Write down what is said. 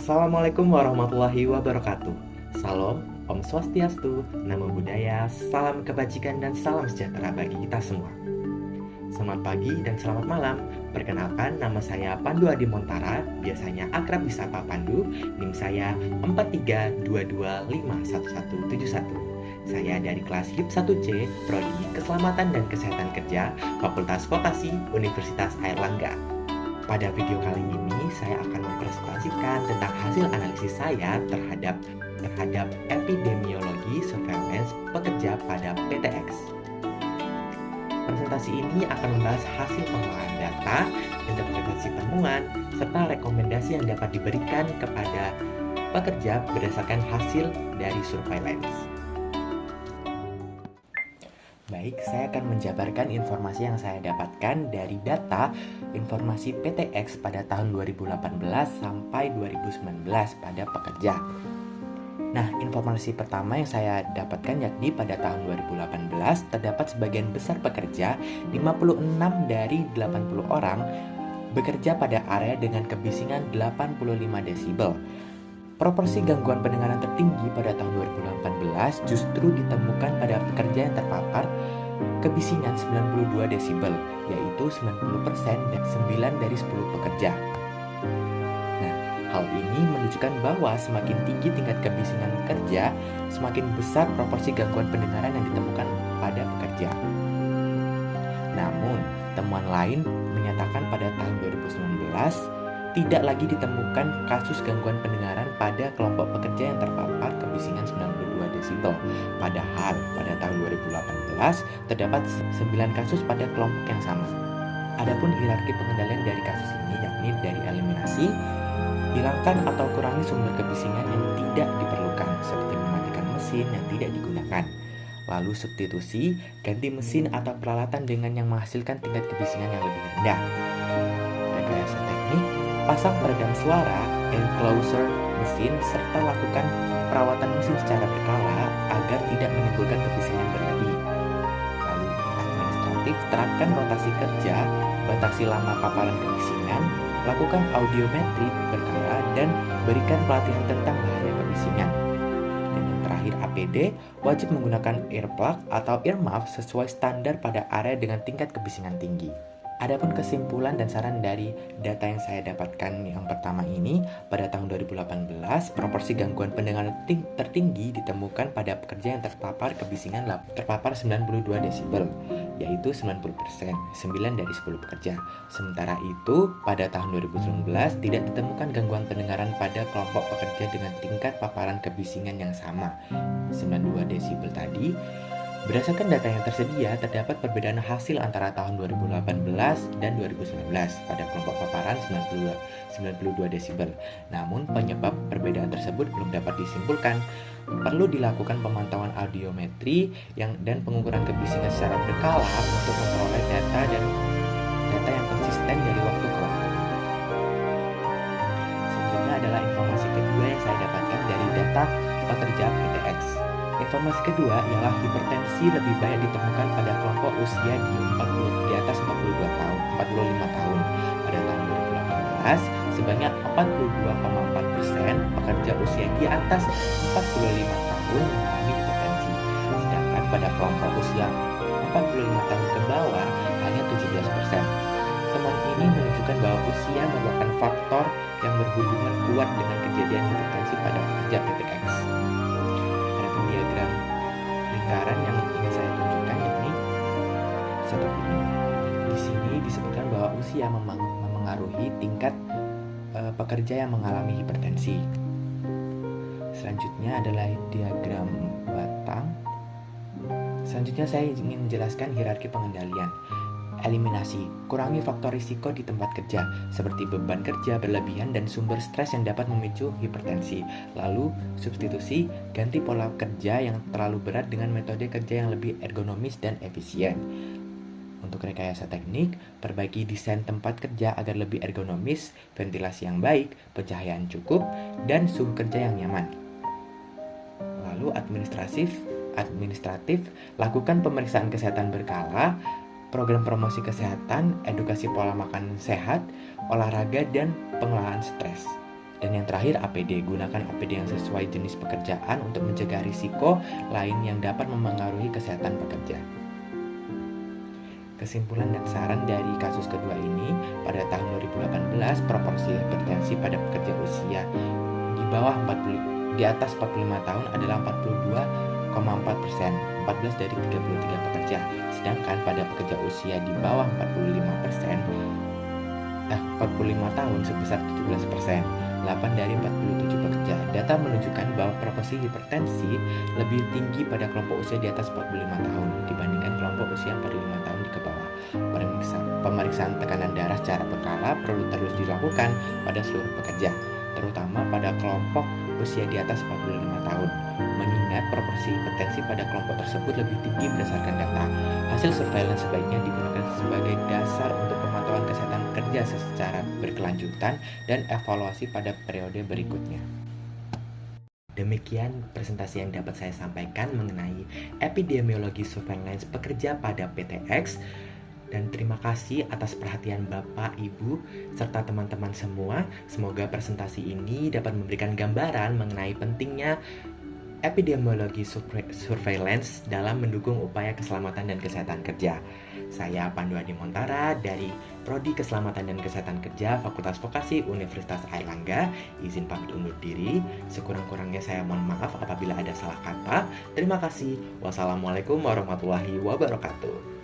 Assalamualaikum warahmatullahi wabarakatuh. Salam, Om Swastiastu, Namo Buddhaya, salam kebajikan dan salam sejahtera bagi kita semua. Selamat pagi dan selamat malam. Perkenalkan, nama saya Pandu Adi Montara, biasanya akrab disapa Pandu. NIM saya 4322511171. Saya dari kelas HIP 1C, Prodi Keselamatan dan Kesehatan Kerja, Fakultas Vokasi, Universitas Airlangga. Pada video kali ini, saya akan mempresentasikan tentang hasil analisis saya terhadap epidemiologi surveillance pekerja pada PTX. Presentasi ini akan membahas hasil pengolahan data, interpretasi temuan, serta rekomendasi yang dapat diberikan kepada pekerja berdasarkan hasil dari surveillance. Baik, saya akan menjabarkan informasi yang saya dapatkan dari data informasi PTX pada tahun 2018 sampai 2019 pada pekerja. Nah, informasi pertama yang saya dapatkan yakni pada tahun 2018 terdapat sebagian besar pekerja, 56 dari 80 orang, bekerja pada area dengan kebisingan 85 desibel. Proporsi gangguan pendengaran tertinggi pada tahun 2018 justru ditemukan pada pekerja yang terpapar kebisingan 92 desibel, yaitu 90% dan 9 dari 10 pekerja. Nah, hal ini menunjukkan bahwa semakin tinggi tingkat kebisingan kerja, semakin besar proporsi gangguan pendengaran yang ditemukan pada pekerja. Namun, temuan lain menyatakan pada tahun 2019 tidak lagi ditemukan kasus gangguan pendengaran pada kelompok pekerja yang terpapar kebisingan 92 desibel. Padahal pada tahun 2018 terdapat 9 kasus pada kelompok yang sama. Adapun hierarki pengendalian dari kasus ini yakni dari eliminasi, hilangkan atau kurangi sumber kebisingan yang tidak diperlukan seperti mematikan mesin yang tidak digunakan. Lalu substitusi, ganti mesin atau peralatan dengan yang menghasilkan tingkat kebisingan yang lebih rendah. Rekayasa teknik, pasang peredam suara, enclosure mesin, serta lakukan perawatan mesin secara berkala agar tidak menimbulkan kebisingan berlebih. Lalu administratif, terapkan rotasi kerja, batasi lama paparan kebisingan, lakukan audiometri berkala, dan berikan pelatihan tentang bahaya kebisingan. Dan yang terakhir APD, wajib menggunakan earplug atau earmuff sesuai standar pada area dengan tingkat kebisingan tinggi. Adapun kesimpulan dan saran dari data yang saya dapatkan yang pertama ini, pada tahun 2018, proporsi gangguan pendengaran tertinggi ditemukan pada pekerja yang terpapar kebisingan 92 desibel, yaitu 90%, 9 dari 10 pekerja. Sementara itu, pada tahun 2019 tidak ditemukan gangguan pendengaran pada kelompok pekerja dengan tingkat paparan kebisingan yang sama, 92 desibel tadi. Berdasarkan data yang tersedia, terdapat perbedaan hasil antara tahun 2018 dan 2019 pada kelompok paparan 92 desibel. Namun, penyebab perbedaan tersebut belum dapat disimpulkan. Perlu dilakukan pemantauan audiometri dan pengukuran kebisingan secara berkala untuk memperoleh data yang konsisten dari waktu ke waktu. Selanjutnya adalah informasi kedua yang saya dapatkan dari data pekerja PTX. Informasi kedua ialah hipertensi lebih banyak ditemukan pada kelompok usia di atas 45 tahun. Pada tahun 2018, sebanyak 42,4% pekerja usia di atas 45 tahun mengalami hipertensi. Sedangkan pada kelompok usia 45 tahun ke bawah hanya 17%. Temuan ini menunjukkan bahwa usia merupakan faktor yang berhubungan kuat dengan kejadian hipertensi pada pekerja PTX. Diagram lingkaran yang ingin saya tunjukkan yakni seperti ini. Di sini disebutkan bahwa usia memengaruhi tingkat pekerja yang mengalami hipertensi. Selanjutnya adalah diagram batang. Selanjutnya saya ingin menjelaskan hierarki pengendalian. Eliminasi, kurangi faktor risiko di tempat kerja seperti beban kerja berlebihan dan sumber stres yang dapat memicu hipertensi. Lalu substitusi, ganti pola kerja yang terlalu berat dengan metode kerja yang lebih ergonomis dan efisien. Untuk rekayasa teknik, perbaiki desain tempat kerja agar lebih ergonomis, ventilasi yang baik, pencahayaan cukup, dan suhu kerja yang nyaman. Lalu administratif, lakukan pemeriksaan kesehatan berkala, program promosi kesehatan, edukasi pola makan sehat, olahraga, dan pengelolaan stres. Dan yang terakhir APD, gunakan APD yang sesuai jenis pekerjaan untuk mencegah risiko lain yang dapat memengaruhi kesehatan pekerja. Kesimpulan dan saran dari kasus kedua ini, pada tahun 2018 proporsi hipertensi pada pekerja usia di bawah 40 di atas 45 tahun adalah 42,4%, 14 dari 33 pekerja. Sedangkan pada pekerja usia di bawah 45 tahun sebesar 17%, 8 dari 47 pekerja. Data menunjukkan bahwa proporsi hipertensi lebih tinggi pada kelompok usia di atas 45 tahun dibandingkan kelompok usia 45 tahun di bawah. Pemeriksaan tekanan darah secara berkala perlu terus dilakukan pada seluruh pekerja, terutama pada kelompok usia di atas 45 tahun, mengingat proporsi hipertensi pada kelompok tersebut lebih tinggi berdasarkan data. Hasil surveillance sebaiknya digunakan sebagai dasar untuk pemantauan kesehatan kerja secara berkelanjutan dan evaluasi pada periode berikutnya. Demikian presentasi yang dapat saya sampaikan mengenai epidemiologi surveillance pekerja pada PTX. Dan terima kasih atas perhatian Bapak, Ibu, serta teman-teman semua. Semoga presentasi ini dapat memberikan gambaran mengenai pentingnya epidemiologi surveillance dalam mendukung upaya keselamatan dan kesehatan kerja. Saya Pandu Adi Montara dari Prodi Keselamatan dan Kesehatan Kerja Fakultas Vokasi Universitas Airlangga. Izin pamit undur diri. Sekurang-kurangnya saya mohon maaf apabila ada salah kata. Terima kasih. Wassalamualaikum warahmatullahi wabarakatuh.